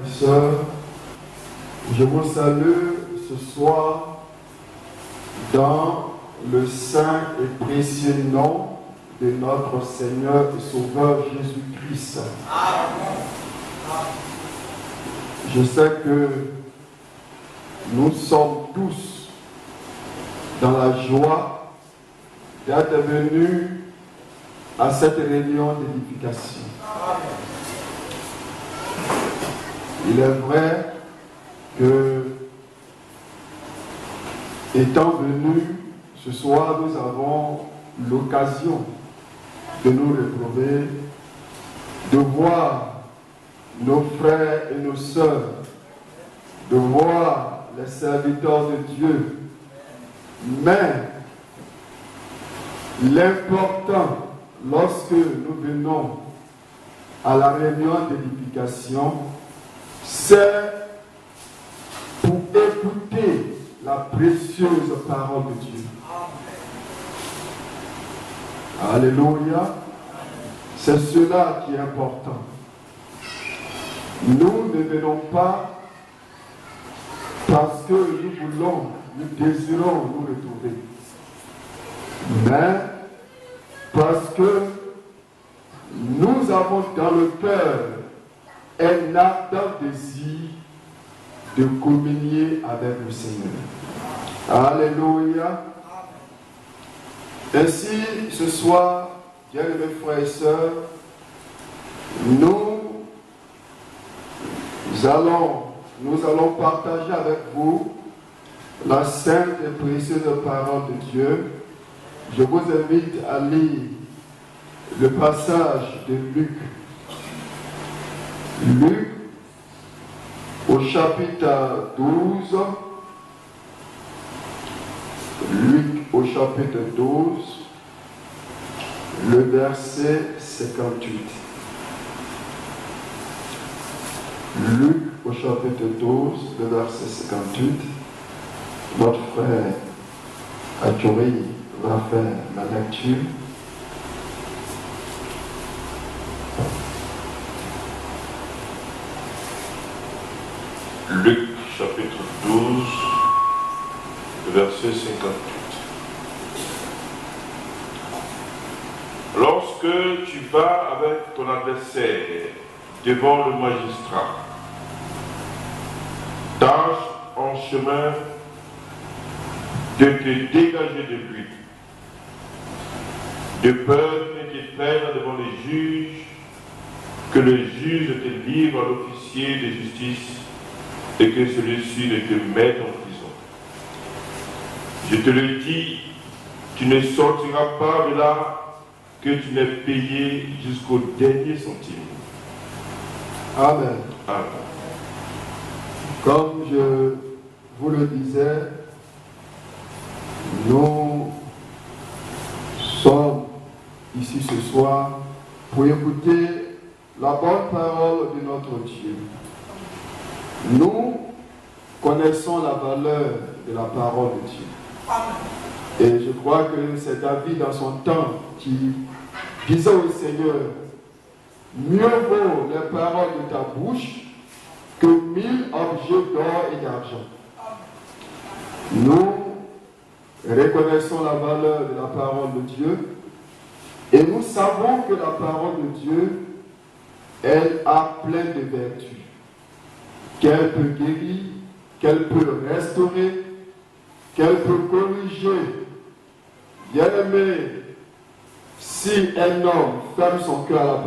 et sœurs, je vous salue ce soir dans le saint et précieux nom de notre Seigneur et Sauveur Jésus-Christ. Je sais que nous sommes tous dans la joie d'être venus à cette réunion d'édification. Il est vrai que, étant venus ce soir, nous avons l'occasion de nous retrouver, de voir nos frères et nos sœurs, de voir les serviteurs de Dieu. Mais l'important, lorsque nous venons à la réunion d'édification, c'est pour écouter la précieuse parole de Dieu. Alléluia. C'est cela qui est important. Nous ne venons pas parce que nous désirons nous retrouver, mais parce que nous avons dans le cœur un ardent désir de communier avec le Seigneur. Alléluia. Ainsi, ce soir, bien-aimés frères et sœurs, nous allons partager avec vous la sainte et précieuse parole de Dieu. Je vous invite à lire le passage de Luc. Luc, au chapitre 12. Luc, au chapitre 12, le verset 58. Luc, au chapitre 12, le verset 58. Notre frère Achori va faire la lecture. Luc, chapitre 12, verset 58. Lorsque tu vas avec ton adversaire devant le magistrat, tâche en chemin de te dégager de lui, de peur qu'il ne te prenne devant les juges, que le juge te livre à l'officier de justice et que celui-ci ne te mette en prison. Je te le dis, tu ne sortiras pas de là que tu n'aies payé jusqu'au dernier centime. Amen. Amen. Comme je vous le disais, nous sommes ici ce soir pour écouter la bonne parole de notre Dieu. Nous connaissons la valeur de la parole de Dieu. Et je crois que c'est David dans son temps qui disait au Seigneur, mieux vaut les paroles de ta bouche que 1000 objets d'or et d'argent. Nous reconnaissons la valeur de la parole de Dieu et nous savons que la parole de Dieu, elle a plein de vertus, qu'elle peut guérir, qu'elle peut restaurer, qu'elle peut corriger. Bien-aimé, si un homme ferme son cœur à la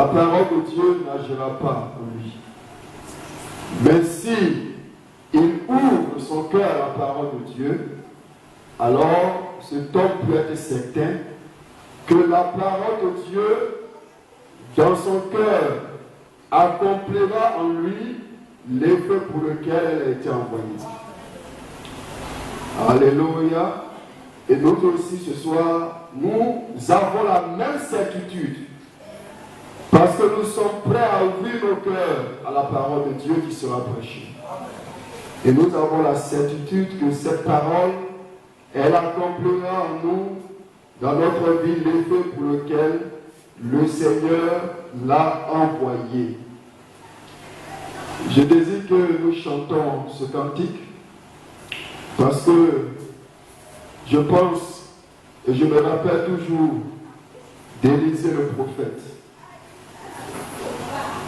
parole de Dieu n'agira pas en lui. Mais si il ouvre son cœur à la parole de Dieu, alors cet homme peut être certain que la parole de Dieu, dans son cœur, accomplira en lui l'effet pour lequel elle a été envoyée. Alléluia. Et nous aussi ce soir, nous avons la même certitude. Parce que nous sommes prêts à ouvrir nos cœurs à la parole de Dieu qui sera prêchée. Et nous avons la certitude que cette parole, elle accomplira en nous, dans notre vie, l'effet pour lequel le Seigneur l'a envoyé. Je désire que nous chantons ce cantique parce que je pense et je me rappelle toujours d'Élisée le prophète.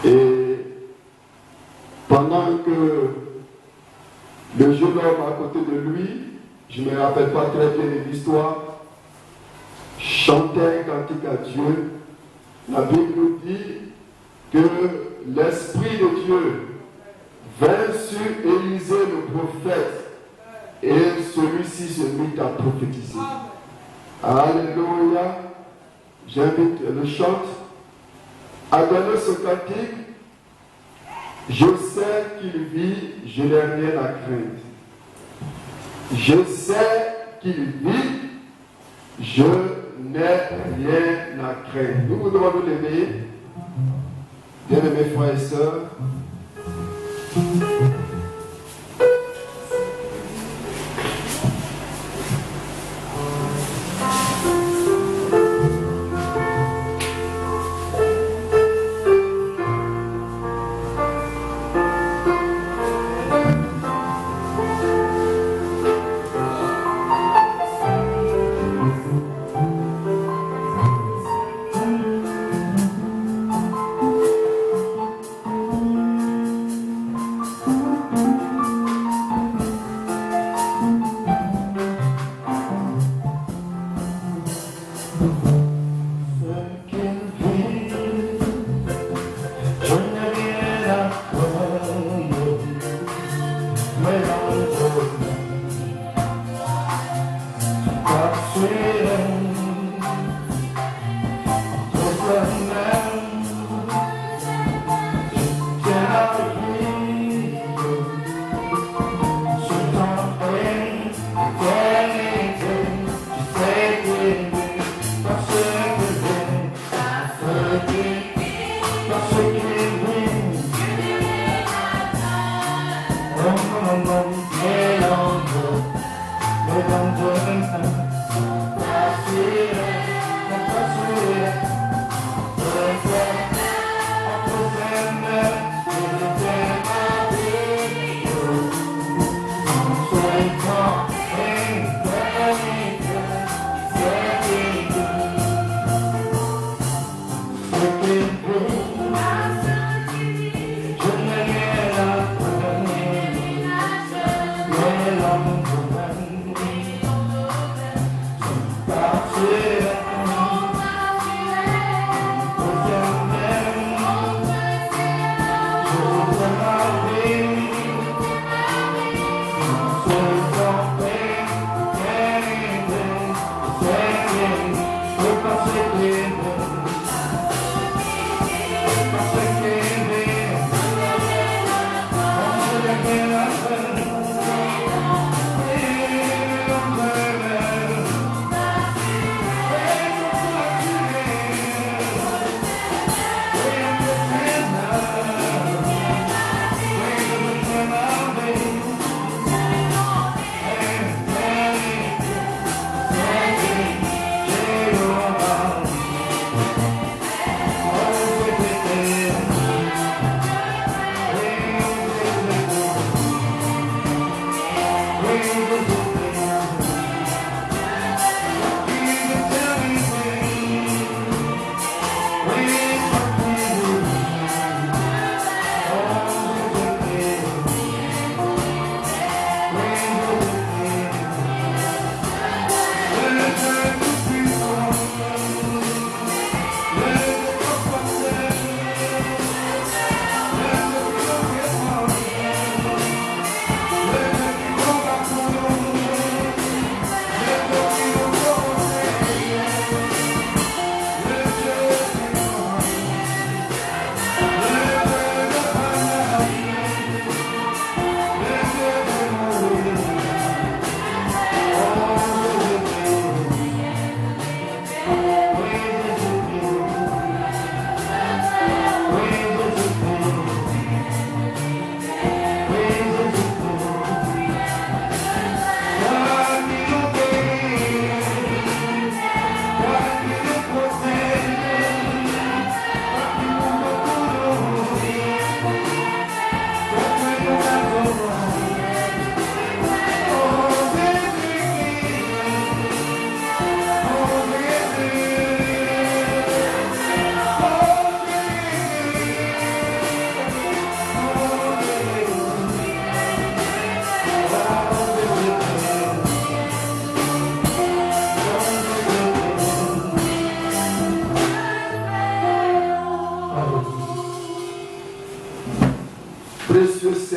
Et pendant que le jeune homme à côté de lui, je ne me rappelle pas très bien de l'histoire, chantait un cantique à Dieu, la Bible nous dit que l'Esprit de Dieu vint sur Élisée le prophète et celui-ci se mit à prophétiser. Alléluia. J'invite le chant à donner ce cantique. Je sais qu'il vit, je n'ai rien à craindre. Je sais qu'il vit, je n'ai rien à craindre. Nous voudrons nous lever, bien-aimés frères et sœurs.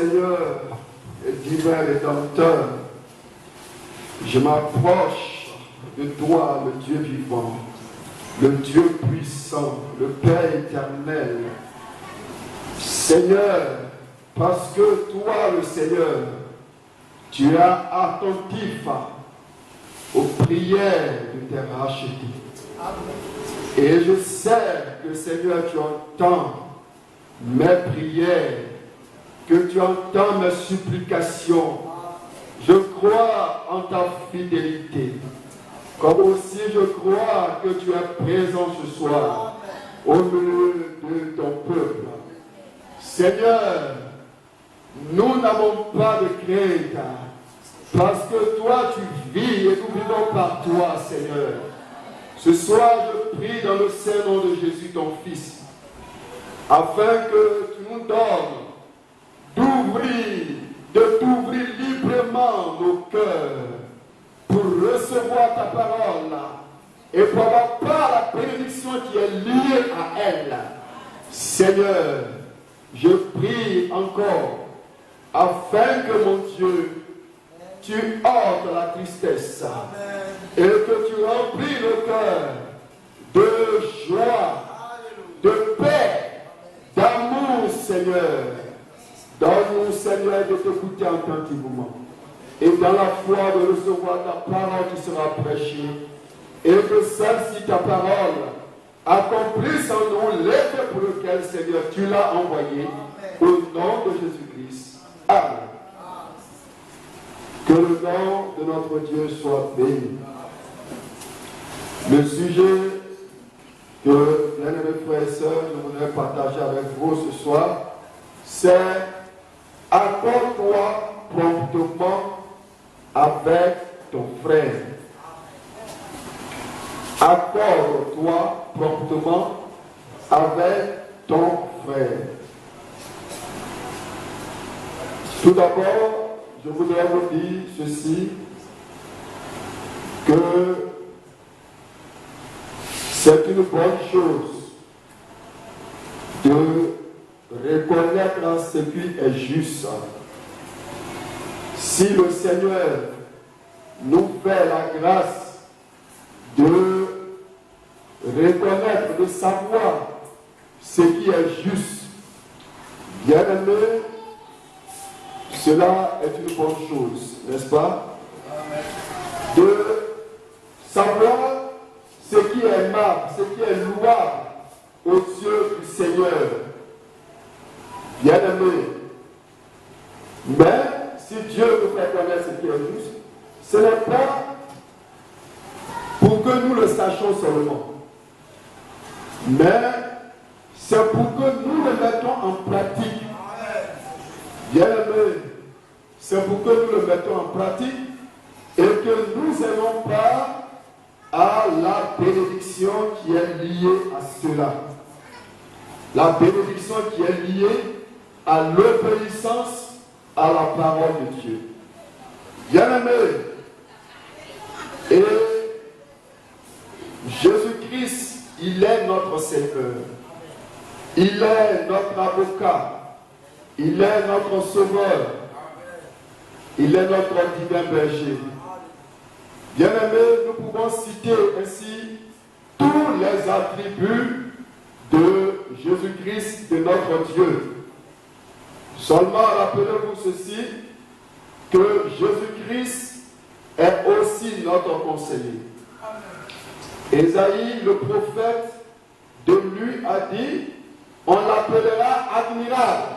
Seigneur et divin Rédempteur, je m'approche de toi, le Dieu vivant, le Dieu puissant, le Père éternel. Seigneur, parce que toi, le Seigneur, tu es attentif aux prières de tes rachetés. Et je sais que, Seigneur, tu entends mes prières, que tu entends mes supplications. Je crois en ta fidélité. Comme aussi je crois que tu es présent ce soir au milieu de ton peuple. Seigneur, nous n'avons pas de crainte parce que toi tu vis et nous vivons par toi, Seigneur. Ce soir, je prie dans le saint nom de Jésus, ton Fils, afin que tu nous donnes de t'ouvrir librement nos cœurs pour recevoir ta parole et pour avoir part la bénédiction qui est liée à elle. Seigneur, je prie encore afin que, mon Dieu, tu ôtes la tristesse et que tu remplis le cœur de joie, de paix, d'amour, Seigneur. Donne-nous, Seigneur, de t'écouter attentivement et dans la foi de recevoir ta parole qui sera prêchée et que celle-ci, ta parole, accomplisse en nous l'effet pour lequel, Seigneur, tu l'as envoyé. Au nom de Jésus-Christ. Amen. Que le nom de notre Dieu soit béni. Le sujet que, bien-aimés frères et sœurs, je voudrais partager avec vous ce soir, c'est accorde-toi promptement avec ton frère. Accorde-toi promptement avec ton frère. Tout d'abord, je voudrais vous dire ceci, que c'est une bonne chose de reconnaître ce qui est juste. Si le Seigneur nous fait la grâce de reconnaître, de savoir ce qui est juste, bien aimé, cela est une bonne chose, n'est-ce pas? De savoir ce qui est aimable, ce qui est louable aux yeux du Seigneur. Bien aimé. Mais si Dieu nous fait connaître ce qui est juste, ce n'est pas pour que nous le sachions seulement, mais c'est pour que nous le mettons en pratique. Bien aimé, c'est pour que nous le mettons en pratique et que nous ayons part à la bénédiction qui est liée à cela. La bénédiction qui est liée à l'obéissance à la parole de Dieu. Bien-aimé, et Jésus-Christ, il est notre Seigneur. Il est notre avocat. Il est notre sauveur. Il est notre divin berger. Bien-aimés, nous pouvons citer ainsi tous les attributs de Jésus-Christ, de notre Dieu. Seulement rappelez-vous ceci, que Jésus-Christ est aussi notre conseiller. Ésaïe, le prophète, de lui a dit, on l'appellera admirable,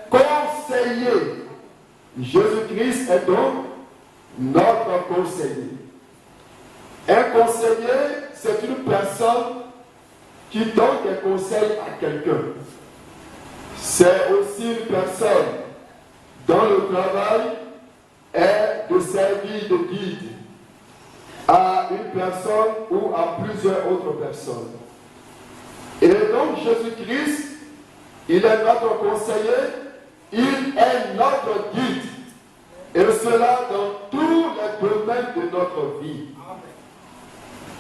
conseiller. Jésus-Christ est donc notre conseiller. Un conseiller, c'est une personne qui donne des conseils à quelqu'un. C'est aussi une personne dont le travail est de servir de guide à une personne ou à plusieurs autres personnes. Et donc Jésus-Christ, il est notre conseiller, il est notre guide. Et cela dans tous les domaines de notre vie.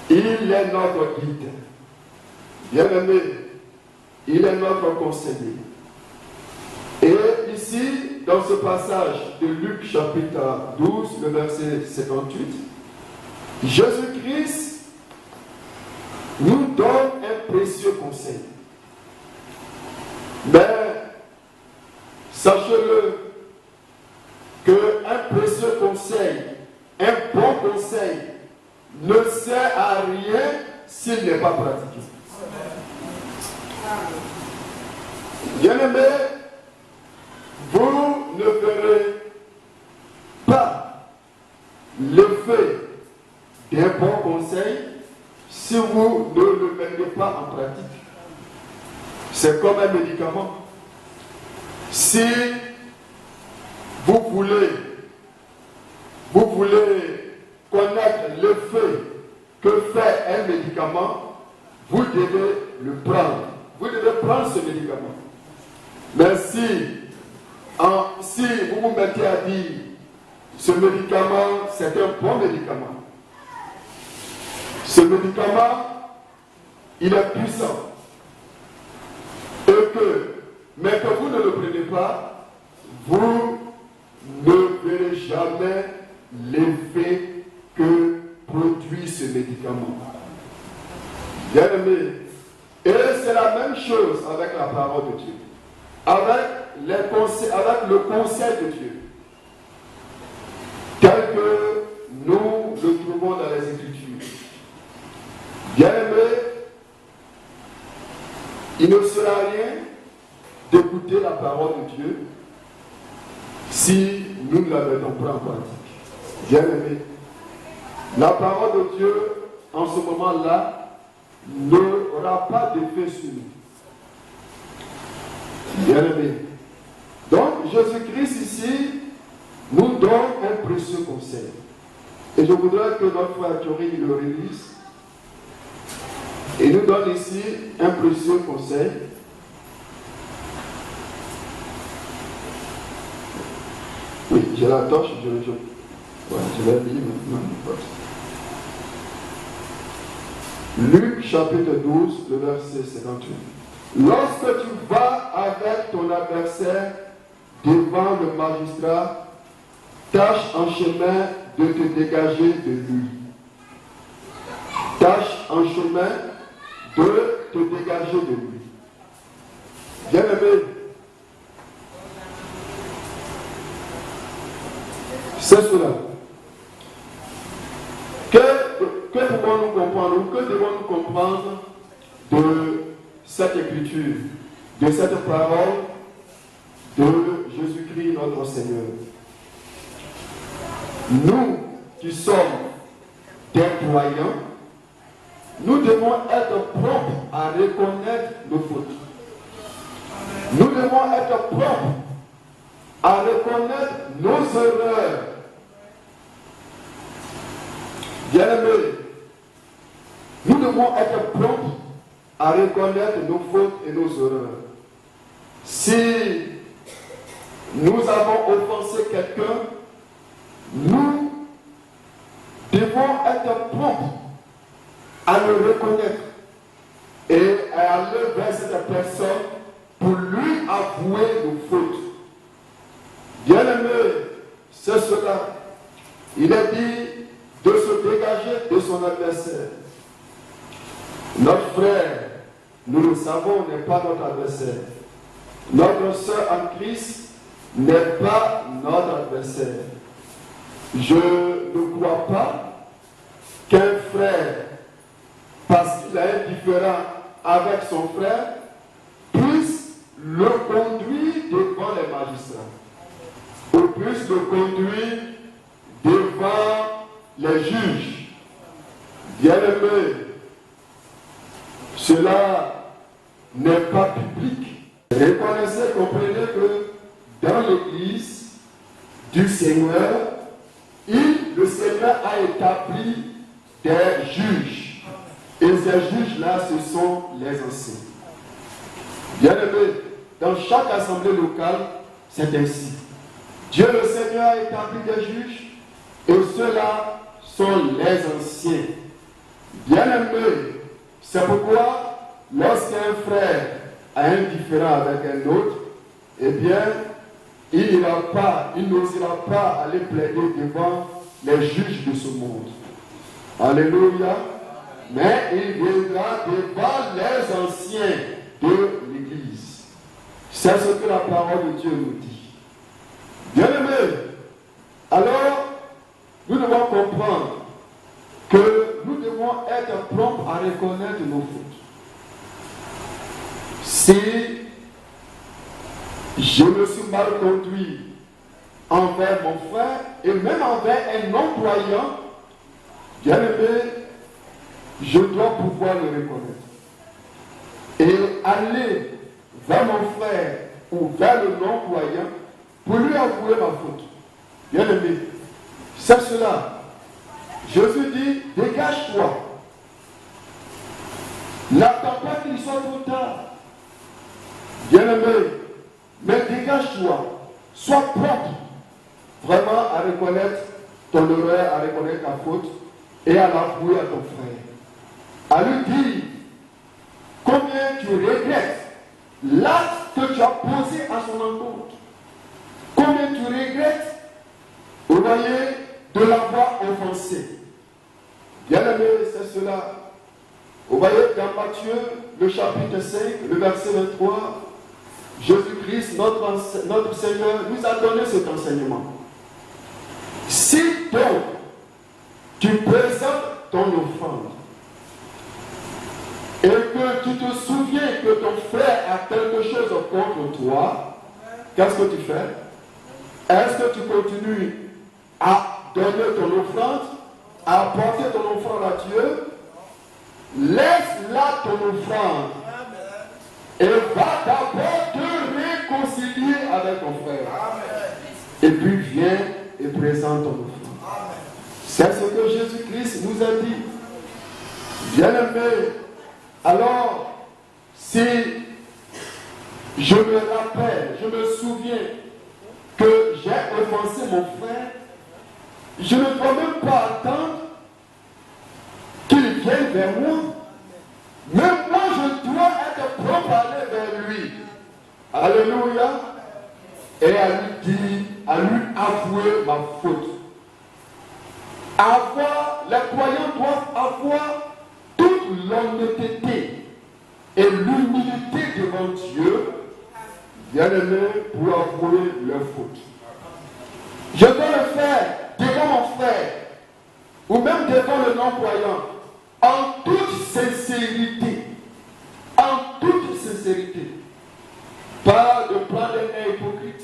Il est notre guide. Bien-aimé, il est notre conseiller. Et ici, dans ce passage de Luc chapitre 12, le verset 58, Jésus-Christ nous donne un précieux conseil. Mais sachez-le qu'un précieux conseil, un bon conseil, ne sert à rien s'il n'est pas pratiqué. Bien-aimés, vous ne verrez pas l'effet d'un bon conseil si vous ne le mettez pas en pratique. C'est comme un médicament. Si vous voulez connaître l'effet que fait un médicament, vous devez le prendre. Vous devez prendre ce médicament. Mais si vous vous mettez à dire ce médicament, c'est un bon médicament, ce médicament, il est puissant, mais que vous ne le prenez pas, vous ne verrez jamais l'effet que produit ce médicament. Bien aimé, et c'est la même chose avec la parole de Dieu, avec le conseil de Dieu, tel que nous le trouvons dans les Écritures. Bien aimé, il ne sert à rien d'écouter la parole de Dieu si nous ne la mettons pas en pratique. Bien aimé, la parole de Dieu en ce moment-là n'aura pas d'effet sur nous. Bien aimé. Donc Jésus-Christ ici nous donne un précieux conseil. Et je voudrais que notre frère Thierry le relise. Il nous donne ici un précieux conseil. Oui, j'ai la torche, je vais lire maintenant. Luc chapitre 12, le verset 58. Lorsque tu vas avec ton adversaire devant le magistrat, tâche en chemin de te dégager de lui. Tâche en chemin de te dégager de lui. Bien-aimé, c'est cela. Que pouvons-nous comprendre, que devons-nous comprendre de cette écriture, de cette parole de Jésus-Christ notre Seigneur? Nous qui sommes des croyants, nous devons être propres à reconnaître nos fautes. Nous devons être propres à reconnaître nos erreurs. Bien-aimés, nous devons être propres à reconnaître nos fautes et nos erreurs. Si nous avons offensé quelqu'un, nous devons être propres à le reconnaître et à aller vers cette personne pour lui avouer nos fautes. Bien-aimé, c'est cela. Il est dit de se dégager de son adversaire. Notre frère, nous le savons, n'est pas notre adversaire. Notre sœur en Christ n'est pas notre adversaire. Je ne crois pas qu'un frère, parce qu'il a un différend avec son frère, puisse le conduire devant les magistrats, ou puisse le conduire devant les juges. Bien-aimés, cela n'est pas public. Reconnaissez, comprenez que dans l'église du Seigneur, le Seigneur a établi des juges. Et ces juges-là, ce sont les anciens. Bien-aimés, dans chaque assemblée locale, c'est ainsi. Dieu le Seigneur a établi des juges, et ceux-là sont les anciens. Bien-aimés, c'est pourquoi, lorsqu'un frère a un différend avec un autre, eh bien, il n'osera pas aller plaider devant les juges de ce monde. Alléluia. Mais il viendra devant les anciens de l'Église. C'est ce que la parole de Dieu nous dit. Bien-aimés, alors nous devons comprendre que nous devons être prompts à reconnaître nos fautes. Si je me suis mal conduit envers mon frère et même envers un non-croyant, bien-aimé, je dois pouvoir le reconnaître. Et aller vers mon frère ou vers le non-croyant pour lui avouer ma faute. Bien-aimé, c'est cela. Jésus dit, dégage-toi. N'attends pas qu'il soit trop tard. Bien-aimé, mais dégage-toi. Sois propre vraiment à reconnaître ton erreur, à reconnaître ta faute et à l'avouer à ton frère. À lui dire combien tu regrettes l'acte que tu as posé à son encontre. Combien tu regrettes, vous voyez, de l'avoir offensé. Bien-aimé, c'est cela. Vous voyez, dans Matthieu, le chapitre 5, le verset 23, Jésus-Christ, notre Seigneur, nous a donné cet enseignement. Si donc, tu présentes ton offrande, et que tu te souviens que ton frère a quelque chose contre toi, qu'est-ce que tu fais? Est-ce que tu continues à donner ton offrande, à apporter ton offrande à Dieu? Laisse là ton offrande et va d'abord te réconcilier avec ton frère. Et puis viens et présente ton offrande. C'est ce que Jésus-Christ nous a dit. Bien-aimé, alors, si je me rappelle, je me souviens que j'ai offensé mon frère, je ne dois même pas attendre qu'il vienne vers moi. Même moi, je dois être propre à aller vers lui. Alléluia. Et à lui dire, à lui avouer ma faute. Les croyants doivent avoir toute l'honnêteté et l'humilité devant Dieu, bien-aimé, pour avouer leur faute. Je dois le faire devant mon frère, ou même devant le non-croyant, en toute sincérité. En toute sincérité. Pas de prendre un hypocrite,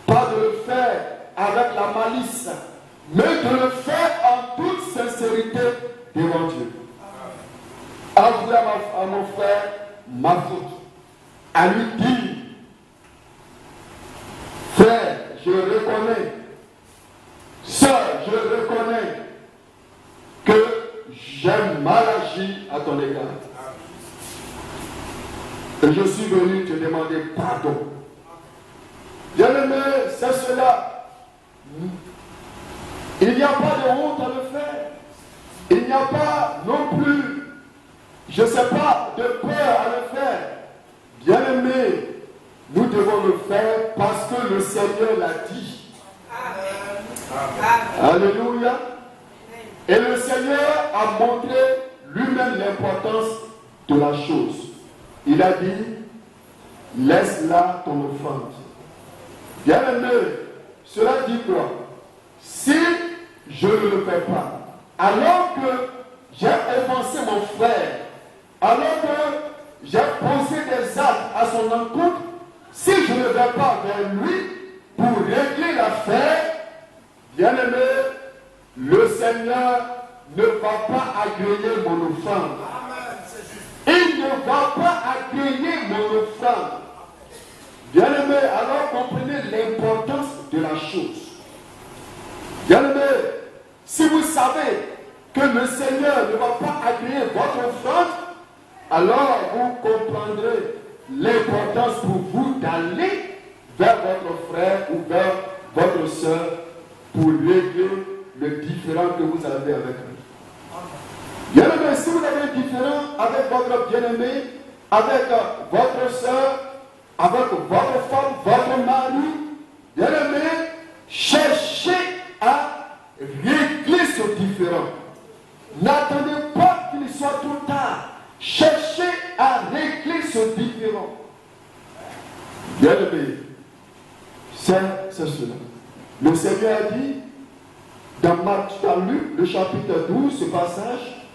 pas de le faire avec la malice, mais de le faire en toute sincérité devant Dieu. Avouer à mon frère ma faute, à lui dire, frère, je reconnais, sœur, je reconnais que j'ai mal agi à ton égard. Et je suis venu te demander pardon. Bien-aimé, c'est cela. Il n'y a pas de honte à le faire. Il n'y a pas non plus, je ne sais pas, de peur à le faire. Bien-aimé, nous devons le faire parce que le Seigneur l'a dit. Amen. Alléluia. Et le Seigneur a montré lui-même l'importance de la chose. Il a dit, laisse là ton offrande. Bien-aimé, cela dit quoi? Si je ne le fais pas, alors que j'ai offensé mon frère, alors que j'ai posé des actes à son encontre, si je ne vais pas vers lui pour régler l'affaire, bien-aimé, le Seigneur ne va pas agréer mon offrande. Il ne va pas accueillir mon offrande. Bien-aimé, alors comprenez l'importance de la chose. Bien-aimé, si vous savez que le Seigneur ne va pas accueillir votre offrande, alors vous comprendrez l'importance pour vous d'aller vers votre frère ou vers votre soeur pour régler le différend que vous avez avec lui. Bien-aimé, si vous avez un différend avec votre bien-aimé, avec votre soeur, avec votre femme, votre mari, Bien-aimé, cherchez à régler ce différend. N'attendez pas qu'il soit trop tard. Cherchez à régler ce différend. Bien-aimé, c'est cela. Le Seigneur a dit, dans Luc, le chapitre 12, ce passage,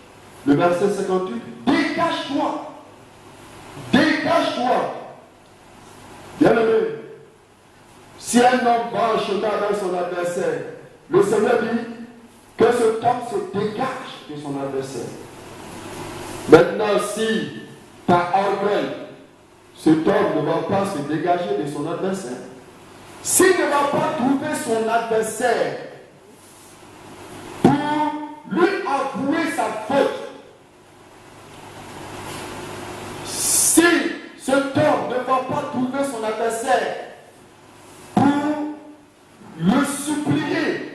le verset 58, dégage-toi. Dégage-toi. Bien-aimé, si un homme va en chemin avec son adversaire, le Seigneur dit que cet homme se dégage de son adversaire. Maintenant, si par orgueil, cet homme ne va pas se dégager de son adversaire, s'il ne va pas trouver son adversaire pour lui avouer sa faute, si cet homme ne va pas trouver son adversaire pour le supplier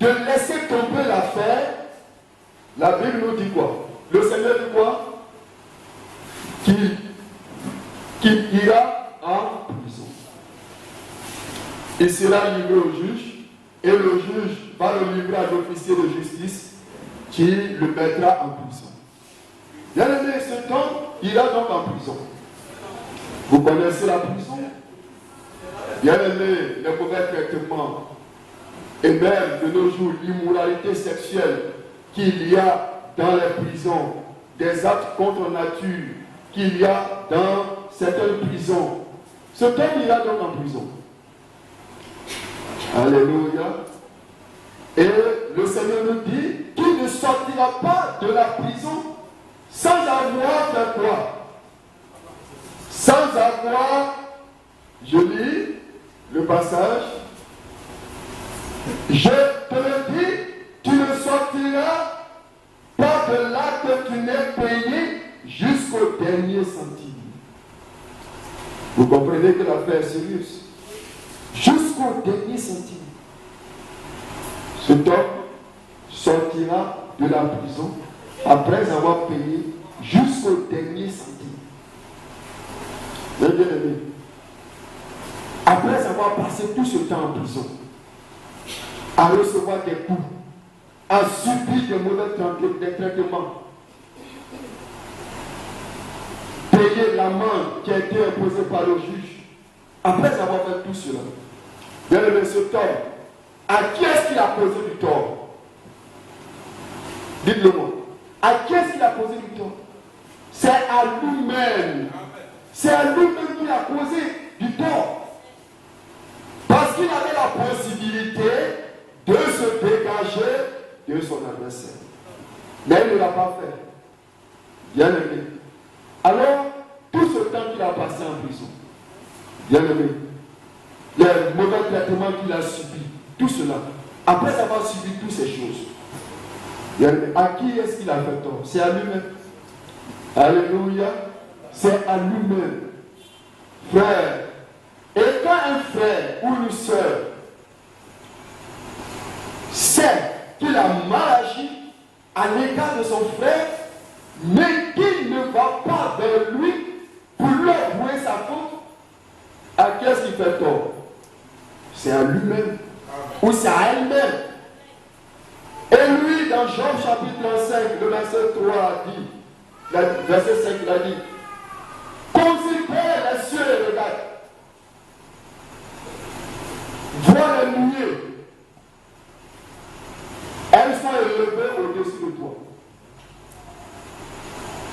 de laisser tomber l'affaire, la Bible nous dit quoi? Le Seigneur dit quoi? Qu'il ira en prison. Il sera livré au juge et le juge va le livrer à l'officier de justice qui le mettra en prison. Bien-aimé, cet homme ira donc en prison. Vous connaissez la prison? Bien-aimé, les mauvais traitements et même de nos jours l'immoralité sexuelle qu'il y a dans les prisons, des actes contre nature qu'il y a dans certaines prisons. Cet homme ira donc en prison. Alléluia. Et le Seigneur nous dit qu'il ne sortira pas de la prison sans avoir fait quoi? Sans avoir, je lis le passage, je te le dis, tu ne sortiras pas de là que tu n'es payé jusqu'au dernier centime. Vous comprenez que l'affaire est sérieuse. Jusqu'au dernier centime. Cet homme sortira de la prison après avoir payé jusqu'au dernier centime. Bien aimé, après avoir passé tout ce temps en prison, à recevoir des coups, à subir de mauvais traitements, payer l'amende qui a été imposée par le juge, après avoir fait tout cela, bien aimé, cet homme, à qui est-ce qu'il a causé du tort? Dites-le moi. À qui est-ce qu'il a causé du tort? C'est à lui-même. C'est à lui-même qu'il a causé du tort. Parce qu'il avait la possibilité de se dégager de son adversaire. Mais il ne l'a pas fait. Bien aimé. Alors, tout ce temps qu'il a passé en prison, bien aimé, les mauvais traitements qu'il a subis, tout cela, après avoir subi toutes ces choses, bien aimé, à qui est-ce qu'il a fait tort? C'est à lui-même. Alléluia. C'est à lui-même. Frère, et quand un frère ou une soeur sait qu'il a mal agi à l'égard de son frère, mais qu'il ne va pas vers lui pour lui avouer sa faute, à qui est-ce qu'il fait tort? C'est à lui-même ou c'est à elle-même. Et lui, dans Job chapitre 5, le verset 3 a dit, verset 5, il a dit, considère les cieux et regarde, vois les nuées, elles sont élevées au-dessus de toi.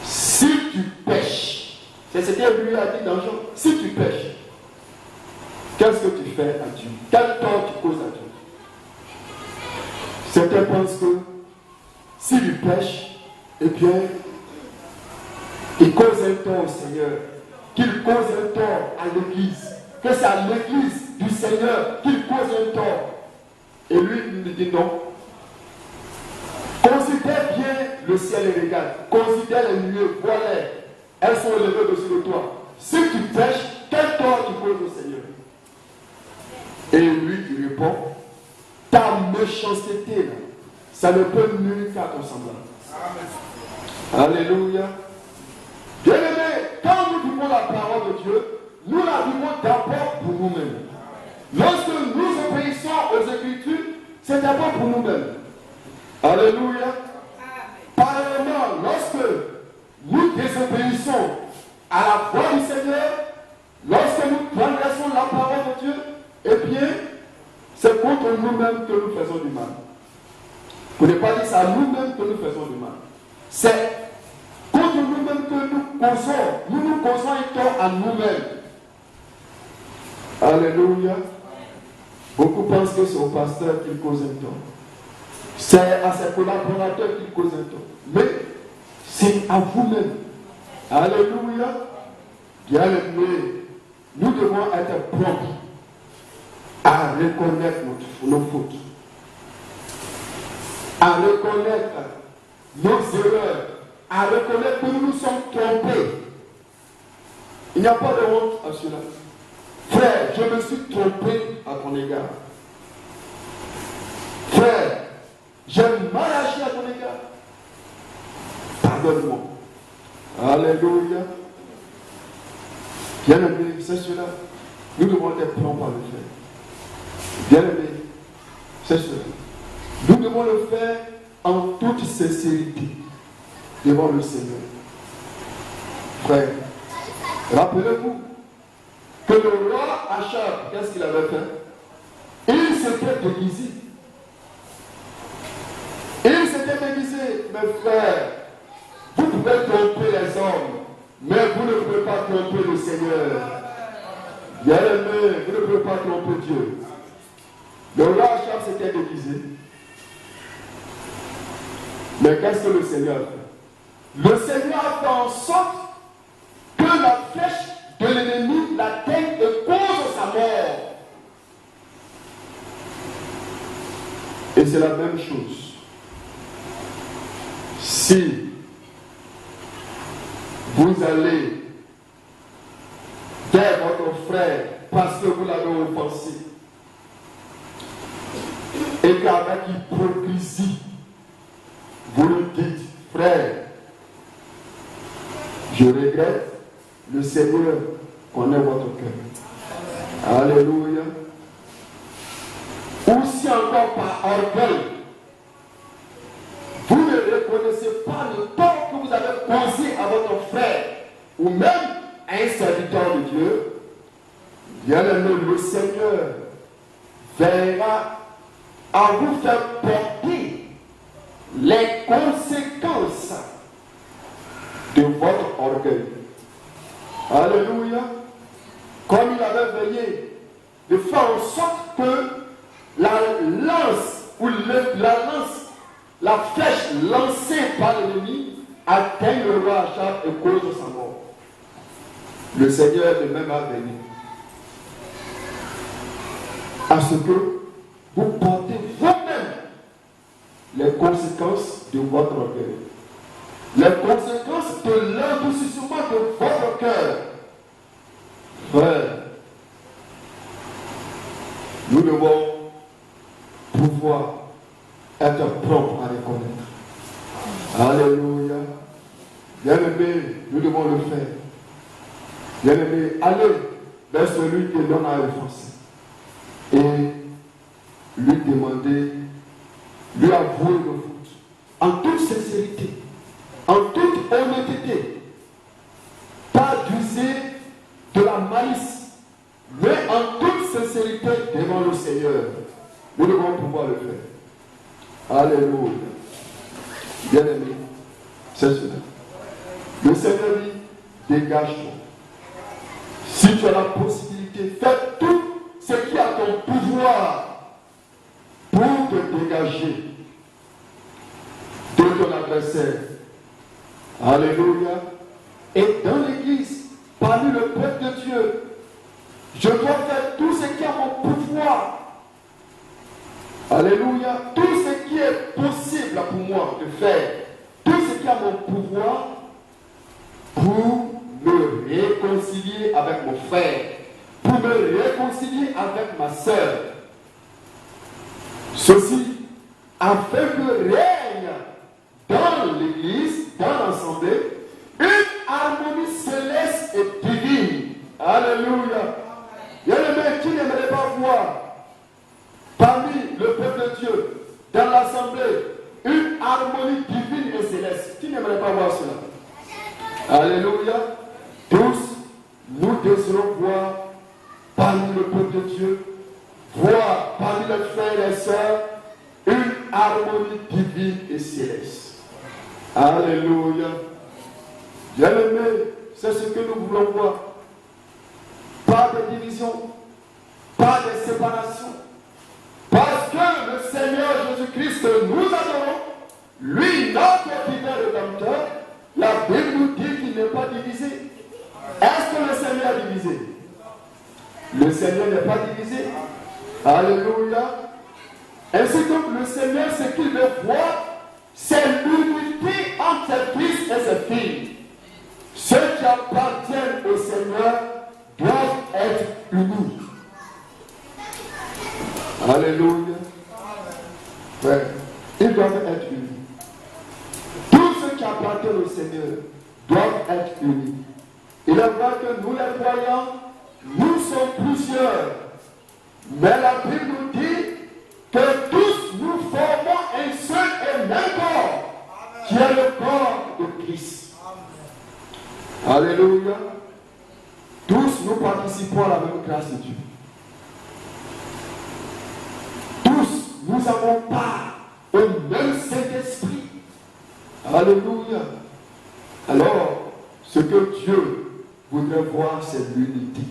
Si tu pêches, c'est ce que lui a dit dans Job, si tu pêches, qu'est-ce que tu fais à Dieu? Quel tort tu causes à Dieu? Certains pensent que s'il pêche, eh bien, il cause un tort au Seigneur, qu'il cause un tort à l'Église, que c'est à l'Église du Seigneur qu'il cause un tort. Et lui, il nous dit non. Considère bien le ciel et regarde. Considère les nuées, vois-les. Elles sont élevées au-dessus de toi. Si tu pêches, quel tort tu causes au Seigneur? Et lui, il répond, ta méchanceté, là, ça ne peut nuire qu'à ton semblable. Alléluia. Bien-aimés, quand nous vivons la parole de Dieu, nous la vivons d'abord pour nous-mêmes. Lorsque nous obéissons aux Écritures, c'est d'abord pour nous-mêmes. Alléluia. Parallèlement, lorsque nous désobéissons à la voix du Seigneur, lorsque nous transgressons la parole de Dieu, eh bien, c'est contre nous-mêmes que nous faisons du mal. Pour ne pas dire c'est à nous-mêmes que nous faisons du mal. C'est contre nous-mêmes que nous causons. Nous causons un tort à nous-mêmes. Alléluia. Beaucoup pensent que c'est au pasteur qu'il cause un tort. C'est à ses collaborateurs qu'il cause un tort. Mais c'est à vous-même. Alléluia. Bien-aimés, nous devons être prompts à reconnaître nos fautes, à reconnaître nos erreurs, à reconnaître que nous nous sommes trompés. Il n'y a pas de honte à cela. Frère, je me suis trompé à ton égard. Frère, j'ai mal agi à ton égard. Pardonne-moi. Alléluia. Bien-aimé, c'est cela. Nous devons être prompts à le faire. Bien-aimé, c'est cela. Nous devons le faire en toute sincérité devant le Seigneur. Frère, rappelez-vous que le roi Achab, qu'est-ce qu'il avait fait? Il s'était déguisé. Il s'était déguisé, mes frères. Vous pouvez tromper les hommes, mais vous ne pouvez pas tromper le Seigneur. Bien-aimé, vous ne pouvez pas tromper Dieu. Le roi Achab s'était déguisé. Mais qu'est-ce que le Seigneur a fait? Le Seigneur a fait en sorte que la flèche de l'ennemi l'atteigne et cause sa mort. Et c'est la même chose. Si vous allez vers votre frère parce que vous l'avez offensé et qu'avec hypocrisie, vous lui dites, frère, je regrette, le Seigneur connaît votre cœur. Alléluia. Ou si encore par orgueil, vous ne reconnaissez pas le tort que vous avez causé à votre frère, ou même à un serviteur de Dieu, bien-aimé, le Seigneur veillera à vous faire porter les conséquences de votre orgueil. Alléluia. Comme il avait veillé de faire en sorte que la flèche lancée par l'ennemi atteigne le roi Achab et cause sa mort. Le Seigneur de même a veillé à ce que vous portez vous-même les conséquences de votre orgueil, les conséquences de l'endurcissement de votre cœur. Frère, nous devons pouvoir être prompts à reconnaître. Alléluia. Bien-aimé, nous devons le faire. Bien-aimé, allez vers celui qui donne à offenser et lui demander, lui avouer nos fautes en toute sincérité, en toute honnêteté, pas d'user de la malice, mais en toute sincérité devant le Seigneur. Nous devons pouvoir le faire. Alléluia. Bien-aimé, c'est cela. Le Seigneur dit, dégage-toi. Si tu as la possibilité, fais tout ce qui est à ton pouvoir pour te dégager de ton adversaire. Alléluia. Et dans l'église, parmi le peuple de Dieu, je dois faire tout ce qui est à mon pouvoir. Alléluia. Tout ce qui est possible pour moi de faire, tout ce qui est à mon pouvoir pour me réconcilier avec mon frère, pour me réconcilier avec ma soeur. Ceci afin que règne dans l'église, dans l'assemblée, une harmonie céleste et divine. Alléluia. Bien-aimé, qui n'aimerait pas voir Alléluia. Tous, nous désirons voir parmi le peuple de Dieu, voir parmi les frères et les sœurs une harmonie divine et céleste. Alléluia. Bien-aimé, c'est ce que nous voulons voir. Pas de division, pas de séparation. Parce que le Seigneur Jésus-Christ que nous adorons, lui, notre divin rédempteur, la Bible nous dit qu'il n'est pas divisé. Est-ce que le Seigneur est divisé? Le Seigneur n'est pas divisé. Alléluia. Ainsi donc le Seigneur, ce qu'il veut voir, c'est l'unité entre ses fils et ses filles. Ceux qui appartiennent au Seigneur doivent être unis. Alléluia. Ouais. Ils doivent être unis. Tous ceux qui appartiennent au Seigneur doivent être unis. Il est vrai que nous les croyants, nous sommes plusieurs. Mais la Bible nous dit que tous nous formons un seul et même corps, qui est le corps de Christ. Alléluia. Tous nous participons à la même grâce de Dieu. Tous nous avons part au même Saint-Esprit. Alléluia. Alors, ce que Dieu voudrait voir, c'est l'unité.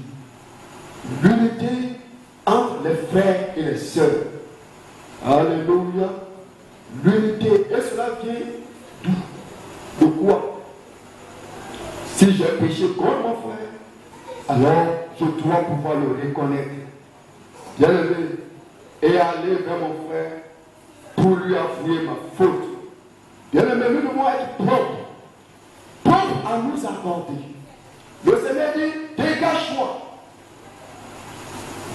L'unité entre les frères et les sœurs. Alléluia. L'unité. Et cela vient d'où? De quoi? Si j'ai péché contre mon frère, alors je dois pouvoir le reconnaître. Bien aimé, et aller vers mon frère pour lui avouer ma faute. Bien aimé, nous devons être propres. Propres à nous accorder. Le Seigneur dit, dégage-toi.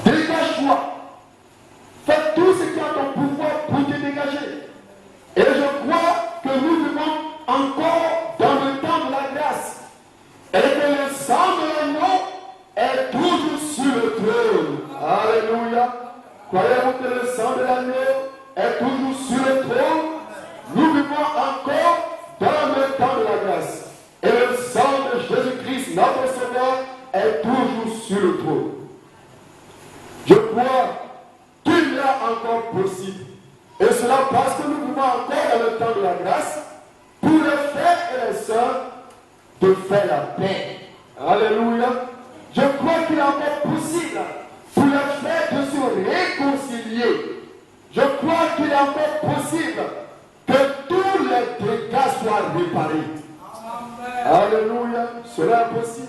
Dégage-toi. Fais tout ce qui est à ton pouvoir pour te dégager. Et je crois que nous vivons encore dans le temps de la grâce. Et que le sang de l'agneau est toujours sur le trône. Alléluia. Croyez-vous que le sang de l'agneau est toujours sur le trône? Nous vivons encore dans le temps de la grâce. Et le sang de Jésus-Christ, notre Sauveur, est toujours sur le trône. Je crois qu'il y a encore possible. Et cela parce que nous vivons encore dans le temps de la grâce pour les frères et les sœurs de faire la paix. Alléluia. Je crois qu'il est encore possible pour les frères de se réconcilier. Je crois qu'il est encore possible que tous les dégâts soient réparés. Alléluia. Cela est possible.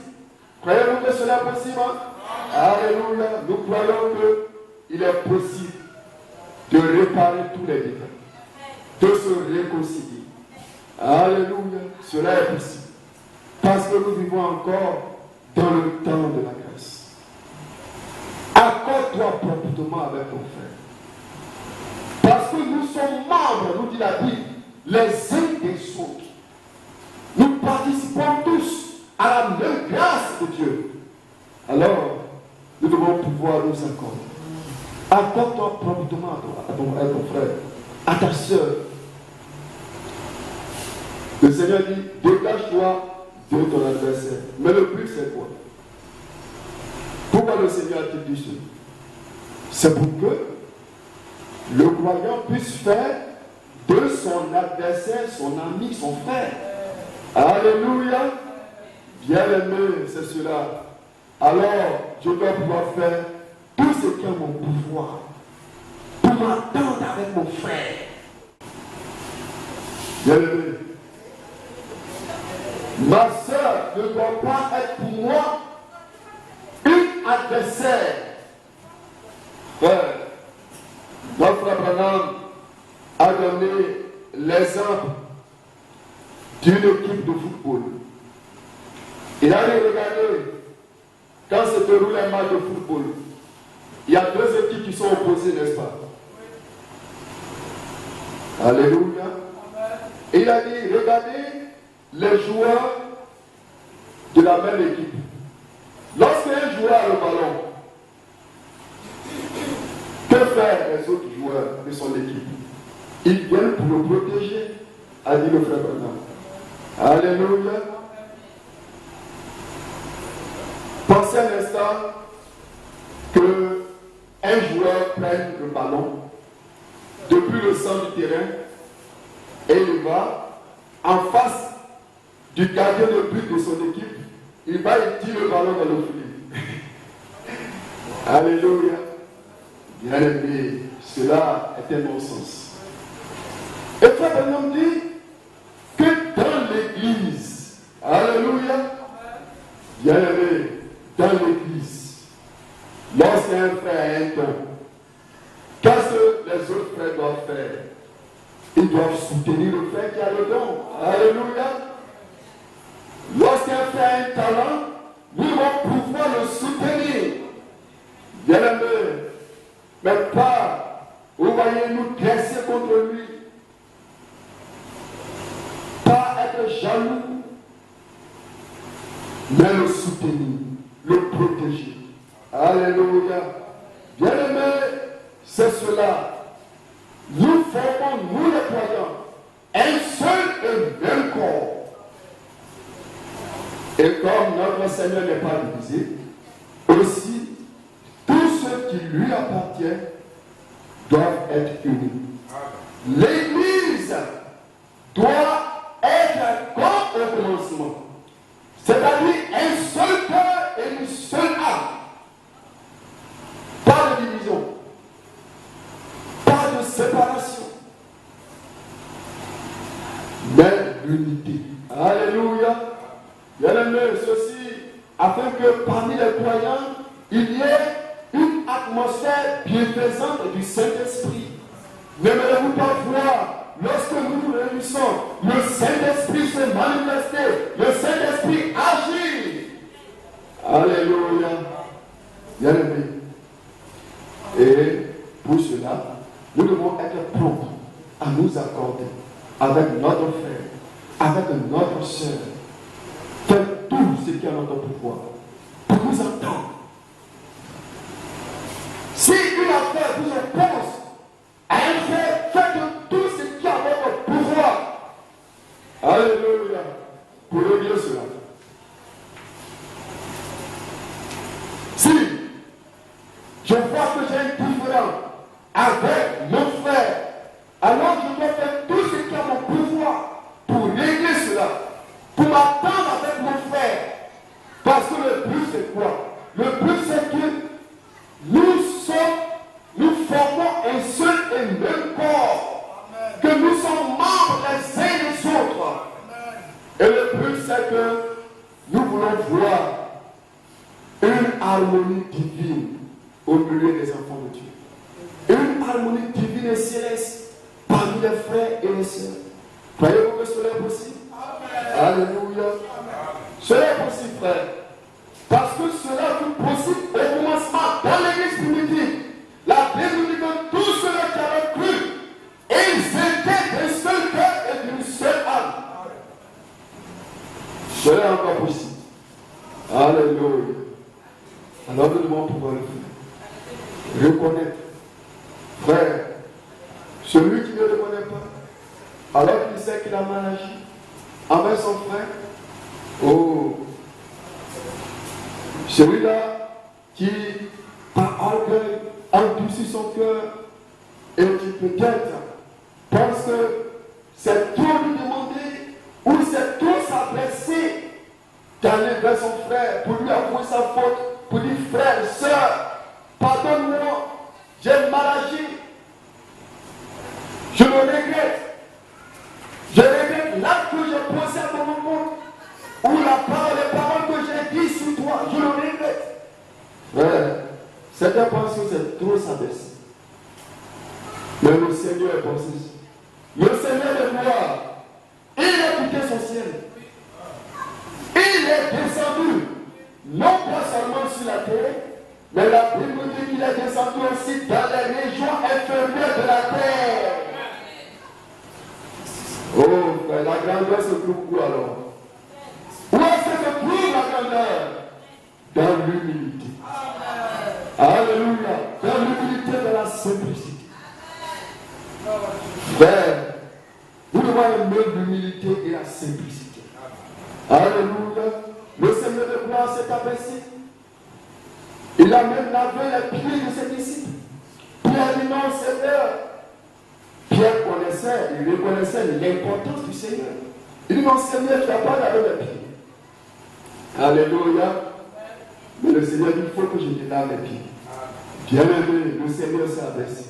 Croyez-vous que cela est possible? Alléluia. Nous croyons qu'il est possible de réparer tous les dégâts, de se réconcilier. Alléluia. Cela est possible. Parce que nous vivons encore dans le temps de la grâce. Accorde-toi promptement avec ton frère. Parce que nous sommes membres, nous dit la Bible, les uns des autres. Nous participons tous à la même grâce de Dieu. Alors, nous devons pouvoir nous accorder. Accorde-toi promptement à ton frère, à ta soeur. Le Seigneur dit, dégage-toi de ton adversaire. Mais le but, c'est quoi? Pourquoi le Seigneur a-t-il dit cela? C'est pour que le croyant puisse faire de son adversaire son ami, son frère. Alléluia. Bien-aimé, c'est cela. Alors, je dois pouvoir faire tout ce qui est mon pouvoir pour m'entendre avec mon frère. Bien-aimé, ma soeur ne doit pas être pour moi une adversaire. Frère, notre frère Branham a donné l'exemple d'une équipe de football. Il a regardé quand se déroule un match de football. Il y a deux équipes qui sont opposées, n'est-ce pas? Alléluia. Et il a dit, regardez les joueurs de la même équipe. Lorsqu'un joueur a le ballon, que faire les autres joueurs de son équipe? Ils viennent pour le protéger, a dit le frère Branham. Alléluia. Pensez un instant que un joueur prenne le ballon depuis le centre du terrain et il va en face du gardien de but de son équipe. Il va et tire le ballon dans le filet. Alléluia. Bien aimé, cela est un non-sens. Et Frère Branham dit que dans l'église, alléluia, bien aimé, dans l'église, lorsqu'un frère a un don, qu'est-ce que les autres frères doivent faire? Ils doivent soutenir le frère qui a le don. Alléluia. Lorsqu'un frère a un talent, nous devons pouvoir le soutenir. Bien aimé, mais pas, vous voyez, nous dresser contre lui. Pas être jaloux, mais le soutenir, le protéger. Alléluia. Bien aimé, c'est cela. Nous formons, nous les croyants, un seul et même corps. Et comme notre Seigneur n'est pas divisé, aussi, tous ceux qui lui appartiennent doivent être unis. L'Église doit être comme au commencement, c'est-à-dire un seul cœur et une seule âme. Pas de division, pas de séparation, mais l'unité. Alléluia. Bien aimé, ceci afin que parmi les croyants, il y ait une atmosphère bienfaisante du Saint-Esprit. N'aimerez-vous pas voir, lorsque nous nous réunissons, le Saint-Esprit se manifester, le Saint-Esprit agit. Alléluia. Bien aimé. Et pour cela, nous devons être prompts à nous accorder avec notre frère, avec notre soeur, faire tout ce qui est à notre pouvoir pour nous entendre. Si une affaire vous oppose à un frère, faites tout ce qui est à votre pouvoir. Alléluia. Pour régler cela. Si je vois que j'ai un différent avec mon frère, alors je dois faire tout ce qui est à mon pouvoir pour régler cela, pour m'attendre avec mon frère. Parce que le but c'est quoi? Le but c'est que nous formons un seul et même corps, que nous sommes membres les uns des autres. Et le but c'est que nous voulons voir une harmonie divine au milieu des enfants de Dieu. Une harmonie divine et céleste parmi les frères et les sœurs. Croyez-vous que cela est possible? Alléluia. Cela est possible, frère. Parce que cela fut possible au commencement dans l'église primitive. La Bible dit que tous ceux qui avaient cru, ils étaient d'un seul cœur et d'une seule âme. Cela est encore possible. Alléluia. Alors nous devons pouvoir le faire. Reconnaître. Frère, celui qui ne le connaît pas, alors qu'il sait qu'il a mal agi envers son frère, oh, celui-là qui, par orgueil, endurcit son cœur et qui peut-être pense que c'est trop lui demander ou c'est trop s'adresser d'aller vers son frère pour lui avouer sa faute, pour dire frère, sœur, pardonne-moi, j'ai mal agi, je le regrette. Je regrette l'acte que j'ai posé à ton compte, ou les paroles que j'ai dites sur toi, je le regrette. Frère, certains pensent que c'est trop s'abaisser. Mais le Seigneur est pensé. Le Seigneur est gloire. Il a quitté son ciel. Il est descendu, non pas seulement sur la terre, mais la Bible dit qu'il est descendu aussi dans les régions inférieures de la terre. Oh, frère, la grandeur se trouve où alors? Où est-ce que se trouve la grandeur? Dans l'humilité. Alléluia. Dans l'humilité de la simplicité. Frère, vous devez aimer l'humilité et la simplicité. Alléluia. Le Seigneur de gloire s'est abaissé. Il a même lavé les pieds de ses disciples. Pierre dit non, Seigneur. Pierre connaissait, il reconnaissait l'importance du Seigneur. Il dit non, Seigneur, tu n'as pas lavé mes pieds. Alléluia. Mais le Seigneur dit, il faut que je te lave les pieds. Bien-aimé, le Seigneur s'est abaissé.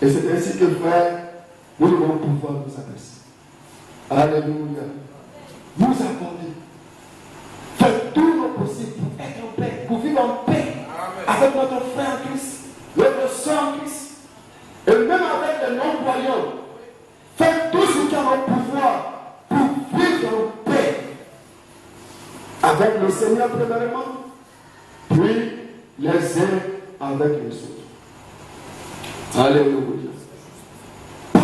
Et c'est ainsi que, frère, nous devons pouvoir nous abaisser. Alléluia. Nous accorder. Faites tout le possible pour être en paix, pour vivre en paix avec notre frère en Christ, notre soeur en Christ, et même avec les non-croyants. Faites tout ce qui est en votre pouvoir pour vivre en paix avec le Seigneur premièrement, puis les uns avec les autres. Alléluia. Pas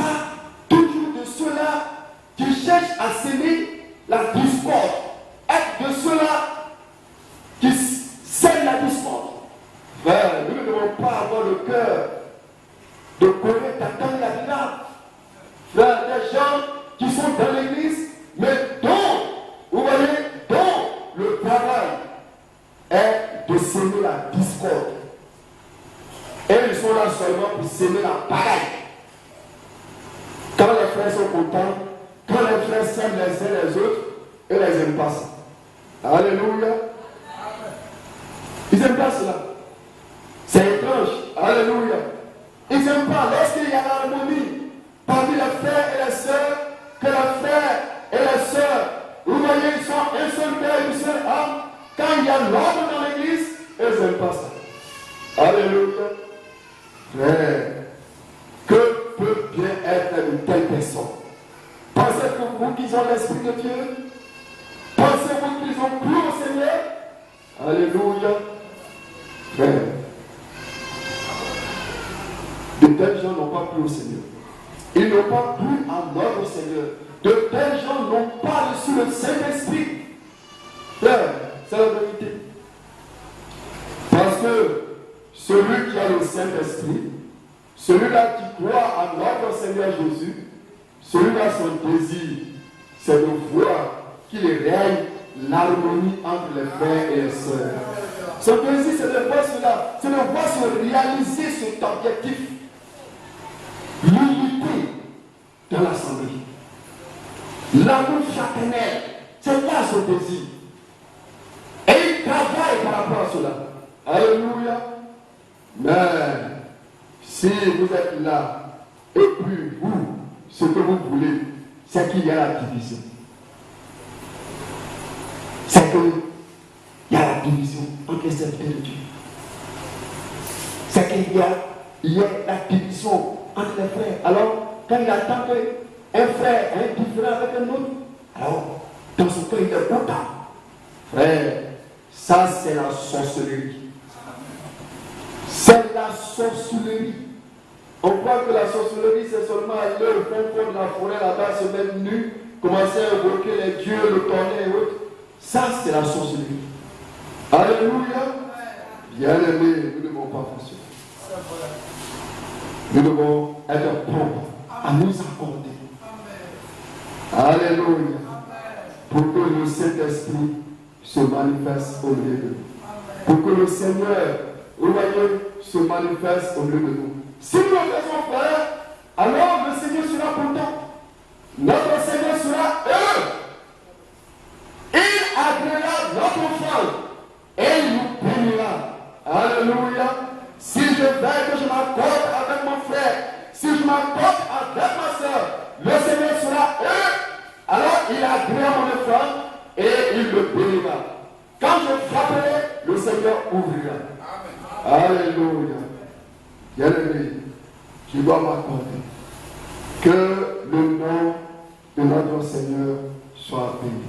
toujours de ceux-là qui cherchent à s'aimer la discorde. Être de ceux-là qui sèment la discorde. Frère, nous ne devons pas avoir le cœur de connaître attendre la grave. Frère, des gens qui sont dans l'église, mais dont, vous voyez, dont le travail est de s'aimer la discorde. Et ils sont là seulement pour s'aimer la bagaille. Quand les frères sont contents, quand les frères s'aiment les uns les autres, ils ne les aiment pas ça. Alléluia. Ils n'aiment pas cela. C'est étrange. Alléluia. Ils n'aiment pas lorsqu'il y a l'harmonie parmi les frères et les sœurs, que les frères et les sœurs, vous voyez, ils sont un seul cœur et une seule âme. Quand il y a l'ordre dans l'église, ils n'aiment pas ça. Alléluia. Frère, que peut bien être une telle personne? Pensez-vous qu'ils ont l'Esprit de Dieu? Pensez-vous qu'ils ont cru au Seigneur? Alléluia. Frère, de tels gens n'ont pas cru au Seigneur. Ils n'ont pas cru en notre Seigneur. De tels gens n'ont pas reçu le Saint-Esprit. Frère, c'est la vérité. Parce que celui qui a le Saint-Esprit, celui-là qui croit en notre Seigneur Jésus, celui-là, son désir, c'est de voir qu'il règne l'harmonie entre les frères et les sœurs. Son désir, c'est de voir cela, c'est de voir se réaliser cet objectif. L'unité dans l'assemblée. L'amour fraternel, c'est là son désir. Et il travaille par rapport à cela. Alléluia. Mais si vous êtes là, et puis vous, ce que vous voulez, c'est qu'il y a la division. C'est qu'il y a la division entre les serviteurs de Dieu. C'est qu'il y a la division entre les frères. Alors, quand il attend qu'un frère est différent avec un autre, alors, dans ce cas, il est content. Frère, ça c'est la sorcellerie. C'est la sorcellerie. On croit que la sorcellerie, c'est seulement aller au fond de la forêt là-bas, se mettre nu, commencer à invoquer les dieux, le tonnerre et autres. Ça, c'est la sorcellerie. Alléluia. Bien-aimés, nous ne devons pas faire cela. Nous devons être propres à nous accorder. Alléluia. Pour que le Saint-Esprit se manifeste au milieu de nous. Pour que le Seigneur, vous voyez, se manifeste au milieu de nous. Si nous le faisons faire, alors le Seigneur sera content. Notre Seigneur sera heureux. Il agréera notre offrande et il nous bénira. Alléluia. Si je vais que je m'accorde avec mon frère, si je m'accorde avec ma soeur, le Seigneur sera heureux. Alors il agréera mon offrande et il me bénira. Quand je frapperai, le Seigneur ouvrira. Alléluia. Bien-aimé, je dois m'accorder que le nom de notre Seigneur soit béni.